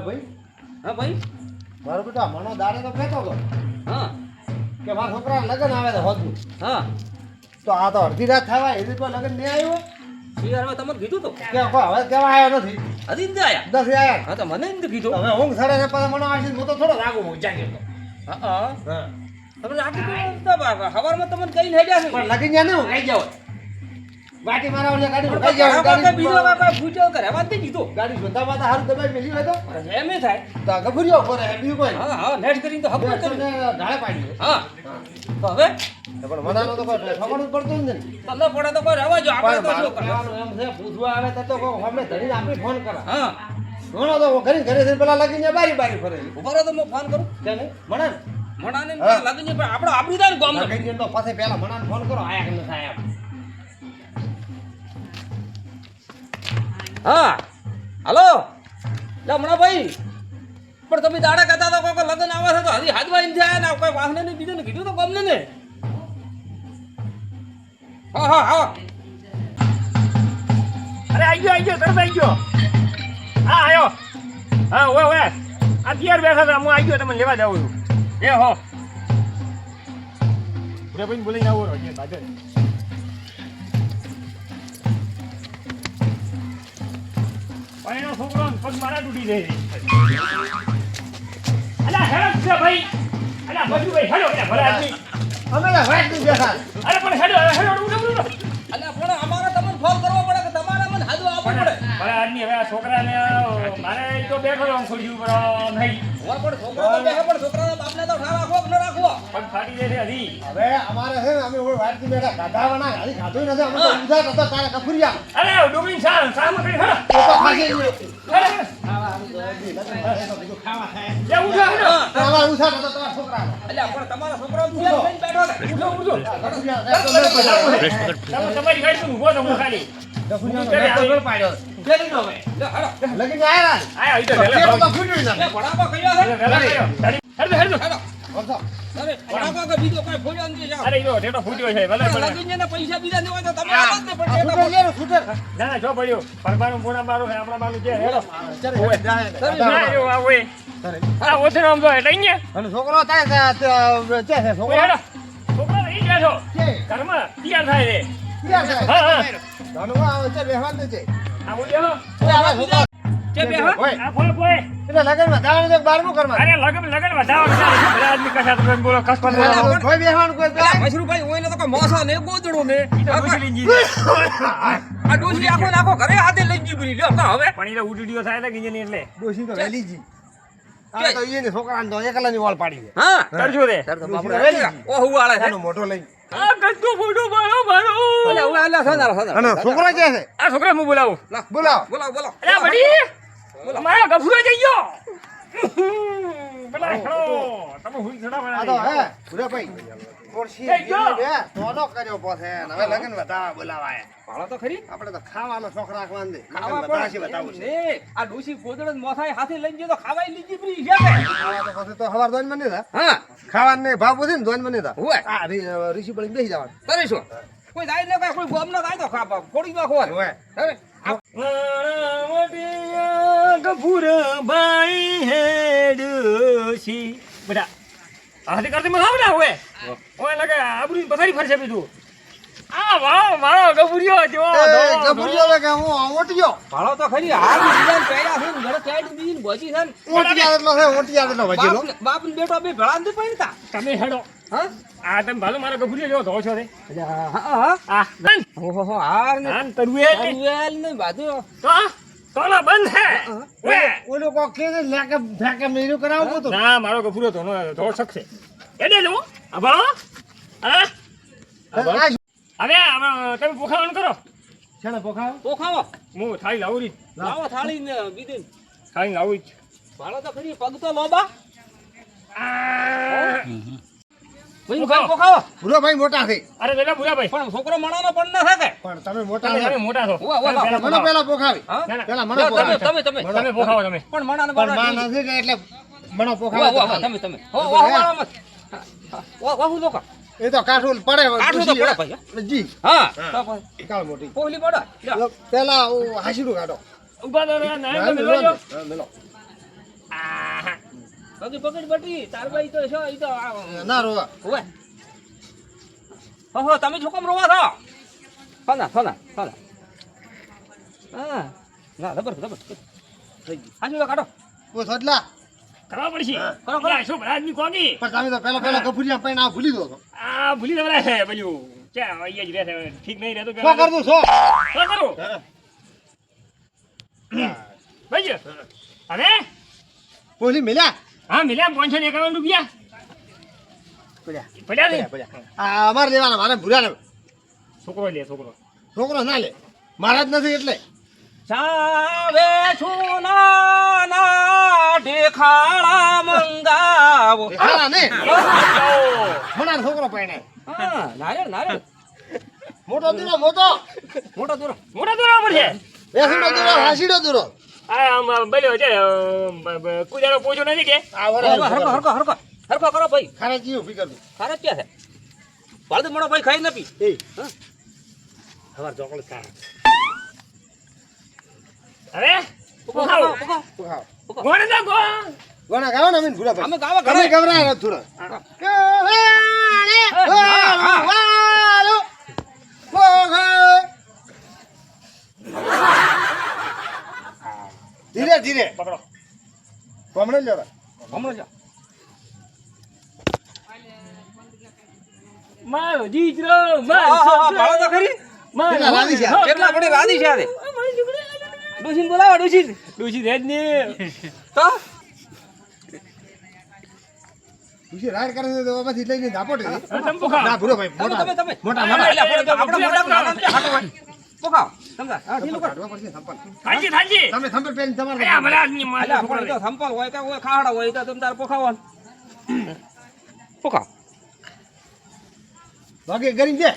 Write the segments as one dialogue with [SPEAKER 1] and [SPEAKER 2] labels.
[SPEAKER 1] ભાઈ
[SPEAKER 2] હા ભાઈ
[SPEAKER 1] મારો બેટા મનો દાડે તો કહેતો હતો
[SPEAKER 2] હા
[SPEAKER 1] કે મારા છોકરા લગ્ન આવે છે હોતું
[SPEAKER 2] હા
[SPEAKER 1] તો આ તો અડધી રાત થવા એની તો લગ્ન નહીં આવ્યો
[SPEAKER 2] શિયાળમાં તમને કીધું તો
[SPEAKER 1] કે હવે કેવા આવ્યો નથી
[SPEAKER 2] હજી જ આયા
[SPEAKER 1] નથી આવ્યા
[SPEAKER 2] હા તો મને નથી કીધું
[SPEAKER 1] હવે ઊંઘ સડે છે પછી મનો આવશે હું તો થોડો લાગુ હું જાગે તો
[SPEAKER 2] હા હા
[SPEAKER 1] હા
[SPEAKER 2] તમે આખી તો હવારમાં તમને કઈ હેડ્યા છે
[SPEAKER 1] પણ લગી ગયા નહીં કઈ જાવ વાટી મારા ઓલે ગાડી કઈ જાવ
[SPEAKER 2] ગાડી બીજો કાકા ફૂટ્યો કરે વાત નહીં કીધું
[SPEAKER 1] ગાડી શોધા માતા હારું દબાઈ મેલી હોય તો
[SPEAKER 2] એમ ય થાય
[SPEAKER 1] તો ગભરિયો કરે બીજું કોઈ
[SPEAKER 2] હા હા નેટ કરીને તો હક કરી
[SPEAKER 1] ઢાળે પાડી
[SPEAKER 2] હા તો હવે
[SPEAKER 1] પણ મનાનો તો કોઈ ખબર જ પડતો નથી
[SPEAKER 2] તમને પડે તો કોઈ રહેવા જો આપણે તો શું કરવાનું
[SPEAKER 1] કહેવાનું એમ છે પૂછવા આવે તો કોઈ હમણે ધરીને આપણે ફોન કરા
[SPEAKER 2] હા
[SPEAKER 1] ઘણો તો ઘરે ઘરે પેલા લગીને બારી બારી ફરે
[SPEAKER 2] ઉભા રહો તો હું ફોન કરું
[SPEAKER 1] કે નહીં મણા
[SPEAKER 2] મણાને લાગી જાય આપણો આબરૂ થાય ને ગામનો
[SPEAKER 1] લગીને તો પછી પેલા મણાને ફોન કરો આયા કે ન થાય એમ
[SPEAKER 2] હા હાલો લે મણાભાઈ પણ તમે દાડા કહેતા તો કોઈ લગ્ન આવે છે તો હજી હાથમાં ઇન થયા ને કોઈ વાસને નહીં બીજું ને કીધું તો ગમને ને હા હા હા
[SPEAKER 3] અરે આઈ ગયો તરત આઈ ગયો હા આયો હા ઓય અત્યાર બેઠા હતા હું આઈ ગયો તમને લેવા જાઉં છું એ હો પૂરે ભાઈ બોલીને આવો અહીંયા તાજે પાણીનો છોકરો પગ મારા તૂટી જાય અલા હેડ છે ભાઈ અલા બધું ભાઈ હેડો એટલે ભલા આદમી
[SPEAKER 1] અમે લે વાઈટ ની બેઠા
[SPEAKER 3] અરે પણ હેડો ઉડો
[SPEAKER 2] અલ્યા પણ અમારે તમને ફોન કરવો પડે કે તમારે મને હાજુ આવવું પડે
[SPEAKER 3] ભલા આદમી હવે આ છોકરાને મારે તો બેઠો રહું છોડ્યું પર નહીં
[SPEAKER 2] હવે પણ છોકરો તો બેહે પણ છોકરાના બાપને તો ઠા રાખવો કે ન રાખવો
[SPEAKER 3] પગ ફાટી જાય છે હજી
[SPEAKER 1] હવે અમારે છે ને અમે વાઈટ ની બેઠા ગાધાવાના હાલી ખાધું નથી અમે તો ઊંધા હતા તારે કફુરિયા
[SPEAKER 3] અરે ડુબળી સામ કરી હેડો
[SPEAKER 1] તો ખાસી
[SPEAKER 3] હેડો
[SPEAKER 1] ખાવા થાય
[SPEAKER 3] લે ઉઠો હેડો
[SPEAKER 1] આવા ઉઠા તો તમારા છોકરા
[SPEAKER 2] અલ્યા પણ તમારા છોકરો ફેલ થઈને બેઠો છે
[SPEAKER 3] તમારી ગાડી ઊભો તો હું ખાલી
[SPEAKER 1] પાડ્યો
[SPEAKER 2] ફેરી નો હવે લે હાલો
[SPEAKER 1] લગીને આયા
[SPEAKER 3] આયા ઈ તો
[SPEAKER 1] પેલો
[SPEAKER 3] વેલા
[SPEAKER 1] તો ફૂટ્યું
[SPEAKER 2] લે
[SPEAKER 1] નથી
[SPEAKER 2] ભણાપો કયો છે
[SPEAKER 3] હેડો
[SPEAKER 2] હાલો
[SPEAKER 1] બોલતો
[SPEAKER 2] અરે ભણાપો કે બીજો કોઈ ફોડ્યો નથી જાવ
[SPEAKER 3] અરે ઈનો ટેટો ફૂટ્યો છે ભલે ભલે
[SPEAKER 2] લગીને ને પૈસા બીજા દેવા તો તમે આવો જ ને પણ
[SPEAKER 1] ફૂટે
[SPEAKER 2] ટેટા
[SPEAKER 1] લેરો ફૂટે
[SPEAKER 3] ના જો પડ્યો પરબાનું પૂણા મારું છે આપણા બાનું છે હેડો
[SPEAKER 1] ચાલે
[SPEAKER 3] ના જો આ ઓય આ ઓથે આમ જો એટલે ને
[SPEAKER 1] અને છોકરો તારે છે છોકરો
[SPEAKER 3] હેડો છોકરો ઈ બેઠો
[SPEAKER 1] કે
[SPEAKER 3] ઘરમાં તૈયાર થાય રે
[SPEAKER 1] ક્યાં છે
[SPEAKER 3] હા હા
[SPEAKER 1] ધનવા આવે છે બેહવાનું છે
[SPEAKER 3] આ બોલ્યો
[SPEAKER 2] કે બે હા
[SPEAKER 1] ઓય
[SPEAKER 3] આ ફોય ફોય
[SPEAKER 1] એટલે લગનમાં જવાનું છે 12મું કરવા
[SPEAKER 3] અરે લગન વધાવો છે ભલે આદમી કશા તમે બોલો કસ પર બોલો
[SPEAKER 1] કોઈ બેહવાનું કોઈ
[SPEAKER 2] પેલા મશરૂભાઈ ઓય ને તો કોઈ મોસા ને ગોદડો ને
[SPEAKER 3] ઈ તો મુશ્કેલી જી
[SPEAKER 2] આ ડોસી આખો નાખો ઘરે હાથે લઈ ગઈ બરી લ્યો કા હવે
[SPEAKER 3] પણ ઈ તો ઉડીડિયો થાય ને ગીજે એટલે
[SPEAKER 1] ડોશી તો વેલી જી આ તો ઈને છોકરાને તો એકલાની વાળ પાડી દે
[SPEAKER 2] હા
[SPEAKER 3] કરજો રે
[SPEAKER 2] સર તો બાપડે ઓ હુવાળે છે
[SPEAKER 1] એનો મોટો લઈ
[SPEAKER 3] આ ગસ્તો ફોટો મારો મારો
[SPEAKER 2] અલે હવે અલ્લા સદાર
[SPEAKER 1] અને છોકરો જે છે
[SPEAKER 3] આ છોકરા હું બોલાવું
[SPEAKER 1] બોલાવો
[SPEAKER 2] બોલો
[SPEAKER 3] અરે બડી મારો ગફુરો જઈ ગયો પેલા ખડો તમે હુઈ
[SPEAKER 1] આ તો
[SPEAKER 3] ચડાવવાના
[SPEAKER 1] હે પૂરે ભાઈ કોરસી
[SPEAKER 3] એ જો.
[SPEAKER 1] તોનો કર્યો પોસે હવે લગન વધાવા બોલાવાય
[SPEAKER 2] ભાળો તો ખરી
[SPEAKER 1] આપણે તો ખાવાનો શોખ રાખવાનો દે
[SPEAKER 2] ખાવા
[SPEAKER 1] લગન વધાશે બતાવું છે
[SPEAKER 2] ને આ ડોસી ગોદડો મોસાઈ હાથે લઈ ગયો તો ખાવાય લીજી બરી છે કે
[SPEAKER 1] ખાવા તો પછી તો હવાર દોન મને થા
[SPEAKER 2] હા
[SPEAKER 1] ખાવાનું નહીં ભાવ પૂછે ને દોન મને થા
[SPEAKER 2] હોય
[SPEAKER 1] આ ઋષિ પડી બેસી જવાનું
[SPEAKER 2] કરીશું કોઈ જાય ને કોઈ ગોમ ન થાય તો ખાવા ફોડી નાખો
[SPEAKER 1] હોય
[SPEAKER 2] હવે
[SPEAKER 3] ગફુર ભાઈ હેડસી બધા હાથે કરતે મને આવડા હોય ઓય લગે આબરૂ પથારી ફરશે બીજું આ વાહ મારો ગફુરિયો જો
[SPEAKER 1] ગબુરિયો લે કે હું ઓટિયો
[SPEAKER 2] ભાળો તો ખરી હાલ ડિઝાઇન પહેર્યા છે ને ઘરે ચાઈડ દીન બોજી છે ને
[SPEAKER 1] ઓટિયા એટલો છે ઓટિયા એટલો વજેલો
[SPEAKER 2] બાપ ને બેટો બે ભેળા નથી પહેરતા
[SPEAKER 3] તમે હેડો
[SPEAKER 2] હા
[SPEAKER 3] આ તમે ભાલો મારો ગફુરિયો જો ધો છો રે
[SPEAKER 2] હા
[SPEAKER 3] આ બન
[SPEAKER 2] ઓહો હાર ને
[SPEAKER 3] આન તરુએ
[SPEAKER 2] વેલ ને બાજુ
[SPEAKER 3] તો ના બંધ હે વે
[SPEAKER 1] ઓલો કો કે લેકે ફેકે મેરું કરાવું તો
[SPEAKER 3] ના મારો ગફુરિયો ધો શકશે એને જો આ ભાલો હા હવે તમે પોખાવાનું કરો
[SPEAKER 1] છેને પોખાવ
[SPEAKER 2] તો ખાવો
[SPEAKER 3] હું થાળી લાવું રી
[SPEAKER 2] લાવો થાળી ને બીજી
[SPEAKER 3] થાળી લાવું જ
[SPEAKER 2] ભાળો તો ખરી પગ તો લોબા
[SPEAKER 3] આ
[SPEAKER 2] ભાઈ ભાઈ તો ખાવો
[SPEAKER 1] પૂરો ભાઈ મોટા છે
[SPEAKER 3] અરે વેલા બુરા ભાઈ
[SPEAKER 2] પણ છોકરો મણાનો પણ ના থাকে
[SPEAKER 1] પણ તમે મોટા
[SPEAKER 3] તમે મોટા છો
[SPEAKER 2] ઉવા, ઉવા,
[SPEAKER 3] તમે
[SPEAKER 1] મને પેલા પોખાવી
[SPEAKER 2] હા
[SPEAKER 3] ના, ના.
[SPEAKER 1] પેલા મને
[SPEAKER 2] તમે
[SPEAKER 1] પોખાવી
[SPEAKER 2] તમે
[SPEAKER 3] તમે પોખાવો તમે
[SPEAKER 2] પણ મણાને
[SPEAKER 1] પણ માં
[SPEAKER 2] મણા
[SPEAKER 1] નથી કે એટલે મને
[SPEAKER 2] ઉવા,
[SPEAKER 1] પોખાવે
[SPEAKER 2] ઉવા, તમે હો વાહ વાહ મત વાહ વાહ લોકો
[SPEAKER 1] એ તો કાઠું પડે
[SPEAKER 2] કાઠું તો પડે ભાઈ, હો.
[SPEAKER 1] જી
[SPEAKER 2] હા
[SPEAKER 1] હા.
[SPEAKER 2] તો ભાઈ
[SPEAKER 1] કાળ મોટી
[SPEAKER 2] પોહલી પડે લ્યો.
[SPEAKER 1] પેલા હાસીડું કાઢો
[SPEAKER 3] ઉભા તો રહ્યા, નાય તો
[SPEAKER 1] હા,
[SPEAKER 3] મેળવા જો.
[SPEAKER 1] હા, મેલો.
[SPEAKER 3] આહા.
[SPEAKER 2] પકડ પકડ બટી તાર ભાઈ તો છો ઈ તો
[SPEAKER 1] ના રોવા
[SPEAKER 2] ઓય હો તમે શું કામ રોવા છો ફના ફના ફના હા ના જબર જબર થઈ ગઈ હાજી કાઢો
[SPEAKER 1] ઓ સડલા
[SPEAKER 3] કરવા પડશે.
[SPEAKER 2] કરો, કરો.
[SPEAKER 3] આ શું ભરાજની કોની?
[SPEAKER 1] પણ તમે તો પેલા ગફુરિયા પૈણા ભૂલી દો છો
[SPEAKER 3] આ ભૂલી જવાય છે પેલું. ક્યાં અહીંયા જ રહે છે, ઠીક નહીં રહેતું
[SPEAKER 1] શું
[SPEAKER 3] પેલા.
[SPEAKER 1] કરતું છો
[SPEAKER 3] શું કરું? ભાઈ હવે
[SPEAKER 1] પોલી મેલ્યા
[SPEAKER 3] હા મિલ્યા 551 રૂપિયા
[SPEAKER 1] પડ્યા
[SPEAKER 3] પડ્યા ને.
[SPEAKER 1] આ અમારે લેવાના મારે ભૂરા ને
[SPEAKER 3] છોકરો લે છોકરો.
[SPEAKER 1] છોકરો ના લે મારા જ નથી એટલે
[SPEAKER 2] ચાવે છુના ના ઢેખાડા મંગાવો
[SPEAKER 1] હારા ને
[SPEAKER 3] આવો.
[SPEAKER 1] મનાર છોકરો પૈણે
[SPEAKER 2] હા નારિયેળ નારિયેળ
[SPEAKER 1] મોટો દૂરો મોટો
[SPEAKER 2] મોટો દૂરો
[SPEAKER 3] મોટા દોરા પડશે.
[SPEAKER 1] બેસીડો દૂરો હાસીડો દૂરો
[SPEAKER 3] આ આમ બલ્યો છે કુજારો પોચો નથી કે
[SPEAKER 1] આ
[SPEAKER 2] હરકો
[SPEAKER 1] વરે
[SPEAKER 2] હરકો હરકો હરકો કરો ભાઈ
[SPEAKER 1] ખારા જીવ ઉભી કરતું
[SPEAKER 2] ખારે ક્યાં છે પાલતુ મોડો ભાઈ ખાઈ ન પી
[SPEAKER 1] એ
[SPEAKER 2] હા
[SPEAKER 1] હવાર ચોકલેટ ખા
[SPEAKER 3] હવે
[SPEAKER 2] પકો
[SPEAKER 3] ખાઓ.
[SPEAKER 2] પકો
[SPEAKER 1] ખાઓ
[SPEAKER 2] પકો
[SPEAKER 3] કોણ ના કો
[SPEAKER 1] ગોણા ગાવો ને અમીન ભૂરા
[SPEAKER 2] અમે ગાવા
[SPEAKER 1] ભાઈ
[SPEAKER 2] ઘરે
[SPEAKER 1] ગભરાય નથી થોડા ધીરે ધીરે
[SPEAKER 3] પકડો.
[SPEAKER 1] કોમડે લેવા
[SPEAKER 2] હમણાં જા
[SPEAKER 3] મારો જીજરો
[SPEAKER 2] ભાળો તો ખરી
[SPEAKER 1] કેટલા રાજી છે?
[SPEAKER 2] કેટલા પડી રાધી છે આરે ડોશીને બોલાવો ડોશી
[SPEAKER 3] ડોશી રેજ ને
[SPEAKER 2] તો
[SPEAKER 1] ખુશી રાડ કરે છે તો એમાંથી લઈને ધાપોટે છે.
[SPEAKER 3] તંબુ ખાઓ.
[SPEAKER 1] ના ભૂરો ભાઈ મોટા
[SPEAKER 2] તમે તમે
[SPEAKER 1] મોટા
[SPEAKER 3] ના,
[SPEAKER 1] મોટા
[SPEAKER 3] એટલે
[SPEAKER 2] આપણે
[SPEAKER 3] આપણે
[SPEAKER 2] મોટા
[SPEAKER 3] આપણે
[SPEAKER 2] નાના હાટો હોય પોકાવ સમજા હા ઢીલું કર
[SPEAKER 1] કાઢવા પડશે સંપલ.
[SPEAKER 3] થાંજી થાંજી
[SPEAKER 1] તમે સંપલ પહેરીને તમારે
[SPEAKER 3] અરે ભલા આદમી મારે
[SPEAKER 2] અલ્યા
[SPEAKER 3] છોકરો
[SPEAKER 2] પણ
[SPEAKER 3] લે.
[SPEAKER 2] તો સંપલ હોય કે હોય ખાડા હોય તો તમે તાર પોખાવાનું પોકાવ
[SPEAKER 1] ભાગે કરીને દે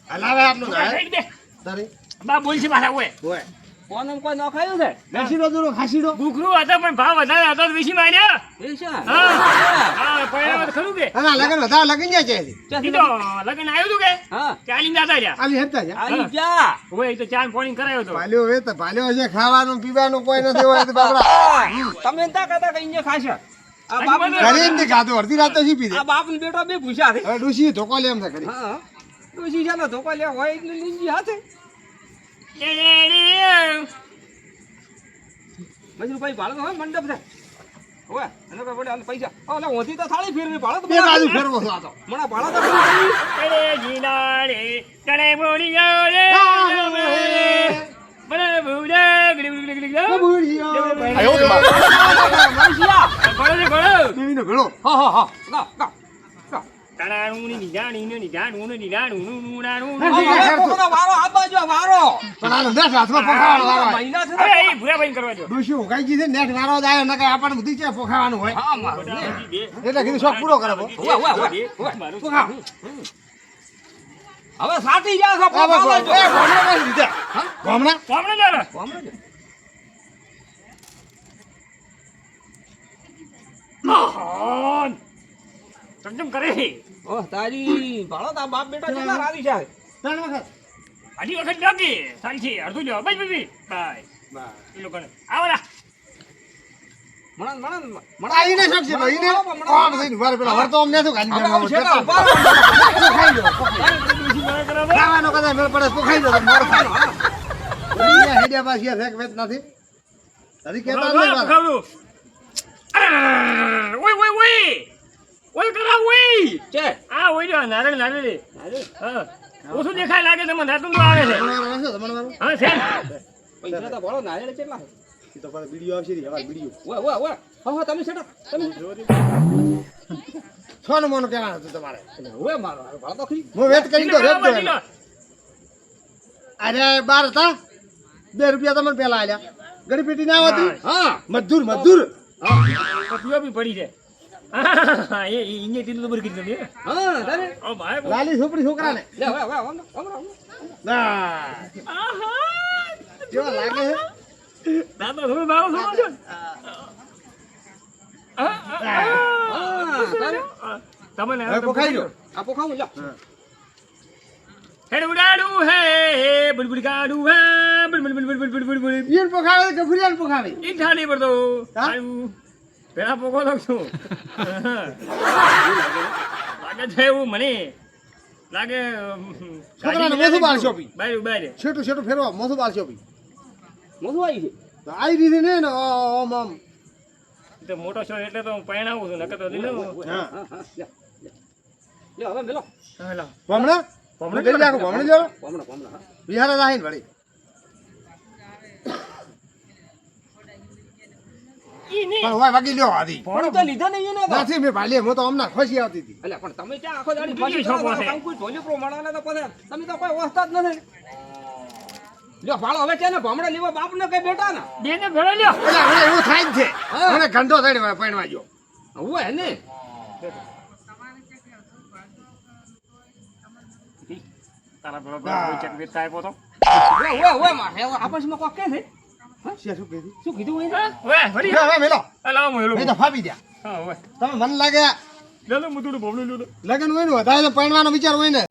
[SPEAKER 1] આ લાવે આપનો
[SPEAKER 3] છોકરા સાઈડ બે.
[SPEAKER 1] તારી
[SPEAKER 3] બા બોલ છે મારા ઓય
[SPEAKER 1] ઓય
[SPEAKER 2] કોને કોઈ ન ખાયું છે
[SPEAKER 1] ખાસીડો દૂરો ખાસીડો
[SPEAKER 3] ગુખરું હતા પણ ભાવ વધારે હતો તો વેચી માર્યા.
[SPEAKER 2] એ છે
[SPEAKER 3] હા હા પરિણામ તો ખરું કે
[SPEAKER 1] આના લગન વધારે લગન જાય છે
[SPEAKER 3] ઈ તો લગન આવ્યું હતું કે
[SPEAKER 2] હા
[SPEAKER 3] ચાલી દાદા રહ્યા.
[SPEAKER 1] આલી હેતા છે
[SPEAKER 2] આઈ જા
[SPEAKER 3] ઓય ઈ તો ચાન પાણી કરાયો તો.
[SPEAKER 1] ભાલ્યો હવે તો ભાલ્યો છે ખાવાનું પીવાનું કોઈ નથી હોય તો બાપડા
[SPEAKER 2] તમે તા કહેતા કે અહીંયા ખાશે આ
[SPEAKER 3] હજી
[SPEAKER 2] બાપ
[SPEAKER 3] બધું-
[SPEAKER 1] ઘરે નથી ખાધું અડધી રાત તો શીપી દે
[SPEAKER 2] આ બાપ ને બેટો બે પૂછ્યા છે
[SPEAKER 1] હવે ડૂસી ધોકો લે એમ છે કરી
[SPEAKER 2] હા ડોશી છે ને ધોકા લે હોય એટલે લીંજી હાથે મજરૂભાઈ ભાડો હોય મંડપ છે હોય એનો કોઈ વડે પૈસા ઓલે ઓથી તો થાળી ફેરવી ભાડો તો
[SPEAKER 1] બે બાજુ ફેરવો છો આ તો
[SPEAKER 2] મણા ભાડો તો ફેરવી.
[SPEAKER 3] અરે જીનાડે તને બોલિયો રે બને બુડે ગડી ગડી ગડી ગડી.
[SPEAKER 1] આયો કે બાપ
[SPEAKER 2] મનસિયા
[SPEAKER 3] ગળો રે ગળો.
[SPEAKER 1] દેવીનો ભેળો
[SPEAKER 2] હા હા હા ગા ગા ગા
[SPEAKER 3] તારાનું ની જાણી ની જાણું ની જાણું નું નાનું.
[SPEAKER 2] હવે કોકનો વારો આ બાજુ વારો
[SPEAKER 1] પણ આનો નેટ હાથમાં પોખાવાનો વારો આવે.
[SPEAKER 2] મહિના છે
[SPEAKER 3] હવે એ ભૂરા ભાઈ કરવા દો.
[SPEAKER 1] ડૂસી ઉગાઈ ગઈ છે નેટ વારો જ આવ્યો નકર આપણને બધી છે પોખાવાનું હોય
[SPEAKER 2] હા મારું ને
[SPEAKER 1] એટલે કીધું શોખ પૂરો કરે બો પોખા
[SPEAKER 2] હવે સાટી જા છો
[SPEAKER 1] આ બાપ,
[SPEAKER 2] પોકા
[SPEAKER 1] એ ગોમડા નથી લીધા ગોમડા
[SPEAKER 3] કોમણે જાણે. મહાન. સમજમ કરે છે.
[SPEAKER 2] ઓ તારી ભાડો તા બાપ બેટા કેટલા રાજી છે
[SPEAKER 1] ત્રણ વખત
[SPEAKER 3] આજી વખત લાગી સાંજે અડધું લ્યો બસ બસ બાય એ લોકોને આવરા.
[SPEAKER 2] મણન મણન
[SPEAKER 1] આ ઈને શોખ છે ભાઈ ઈને કોમ થઈને ઉભા રહે પેલા વર તો અમને શું ગાડી દેવાનું
[SPEAKER 2] છે
[SPEAKER 1] પોખાઈ દો ખાવાનો કદાચ મેળ પડે પોખાઈ દો મોર ખાનો અહીંયા હેડ્યા પાછી ફેક વેત નથી હજી કેતા નહીં મારા.
[SPEAKER 3] ઓય ઓય ઓય ઓય કરા ઓય
[SPEAKER 2] છે
[SPEAKER 3] આ ઓય જો નારળ નારળ હા ઓછું દેખાય લાગે તમને નાતું તો આવે છે
[SPEAKER 1] તમારો વાંચો, તમારો વારો.
[SPEAKER 3] હા છે
[SPEAKER 2] પૈસા તો ભાડો નારિયેળ કેટલા છે
[SPEAKER 1] ઈ તો પાછો વિડીયો આવશે રી, હવે વિડીયો
[SPEAKER 2] ઓય ઓય ઓય હા તમે છેડો તમે
[SPEAKER 1] છોનું મોનું કહેવાનું હતું તમારે
[SPEAKER 2] ઓય મારો ભાડો તો ખરી
[SPEAKER 1] હું વેત કરી તો વેત દો એનો. અરે 12 હતા 2 રૂપિયા તમને પેલા આલ્યા ગડી પેટી ના આવતી
[SPEAKER 2] હા
[SPEAKER 1] મજદૂર મજદૂર
[SPEAKER 3] પીવા બી પડી છે હા એ ઇને તીન નંબર કીધું ને
[SPEAKER 2] હા તારે
[SPEAKER 3] ઓ ભાઈ
[SPEAKER 1] લાલી છોકરી છોકરાને
[SPEAKER 2] લે ઓય ઓય ઓય
[SPEAKER 1] ના
[SPEAKER 3] આહા
[SPEAKER 1] કેવા લાગે છે
[SPEAKER 3] દાદા થોડું ભાવ સમજો
[SPEAKER 2] હા તારે
[SPEAKER 3] તમને
[SPEAKER 1] હવે પોખાઈ ગયો
[SPEAKER 2] આ પોખાવું લ્યો
[SPEAKER 1] હા.
[SPEAKER 3] હેડ ઉડાડું હે બુડબુડ કાડું હે બુડબુડ
[SPEAKER 1] ઈયન પોખાવે કે ફુરિયાન પોખાવે
[SPEAKER 3] ઈ ઠાડી પર તો
[SPEAKER 1] હા?
[SPEAKER 3] આવ્યું પેલા પોકો લઉં છું લાગે છે એવું મને લાગે
[SPEAKER 1] છોકરાને મોઢું બાળશો બી.
[SPEAKER 3] બાય બાય
[SPEAKER 1] છેટું છેટું ફેરવા મોઢું બાળશો બી.
[SPEAKER 2] મોઢું આવી છે
[SPEAKER 1] તો આવી રીતે ને ને આમ આમ
[SPEAKER 3] તો મોટો છો એટલે તો હું પરણાવું છું નકર તો દીધું
[SPEAKER 1] હા
[SPEAKER 2] હા લ્યો હવે મેલો
[SPEAKER 3] હેલો
[SPEAKER 1] ભમણા
[SPEAKER 3] ભમણા
[SPEAKER 1] ભમણા લેજો ભમણા લેજો
[SPEAKER 2] કોમણા હા
[SPEAKER 1] બિહાર રાહીન વળી
[SPEAKER 3] ઈ ની
[SPEAKER 1] પણ હોય વાગી લ્યો આધી
[SPEAKER 2] પણ તો લીધો નહીં ને તો
[SPEAKER 1] નથી મેં ભાલી હું તો હમણાં ખુશી આવતી હતી
[SPEAKER 2] એટલે પણ તમે ક્યાં આખો દાડી
[SPEAKER 3] બીજી
[SPEAKER 2] ફરી
[SPEAKER 3] છોકરો છે.
[SPEAKER 2] કામ કોઈ ઢોલી પ્રમાણે તો પછી તમે તો કોઈ વસ્તા જ નથી લ્યો ભાળો હવે છે ને ભમણા લેવા બાપ ને કઈ બેટા ને
[SPEAKER 3] બેને ભેળો લ્યો
[SPEAKER 1] એટલે હવે એવું થાય જ છે
[SPEAKER 2] હા.
[SPEAKER 1] મને ઘંટો થઈને પૈણવા ગયો
[SPEAKER 2] હું હે ને
[SPEAKER 3] તારા પેલો કોઈ ચેક વેચતા આપ્યો તો
[SPEAKER 2] ઓય મારે આપસમાં કોક કે છે
[SPEAKER 1] છે શું કીધું
[SPEAKER 2] શું કીધું એને
[SPEAKER 3] વે વળી
[SPEAKER 1] હવે મેલો
[SPEAKER 3] લાવ હું
[SPEAKER 1] મેં તો ફાપી દ્યા
[SPEAKER 3] હા વે
[SPEAKER 1] તમે મને લાગે
[SPEAKER 3] લે લે મુતુડું બોબલું લે
[SPEAKER 1] લગન હોય ને વધારે પૈણવાનો વિચાર હોય ને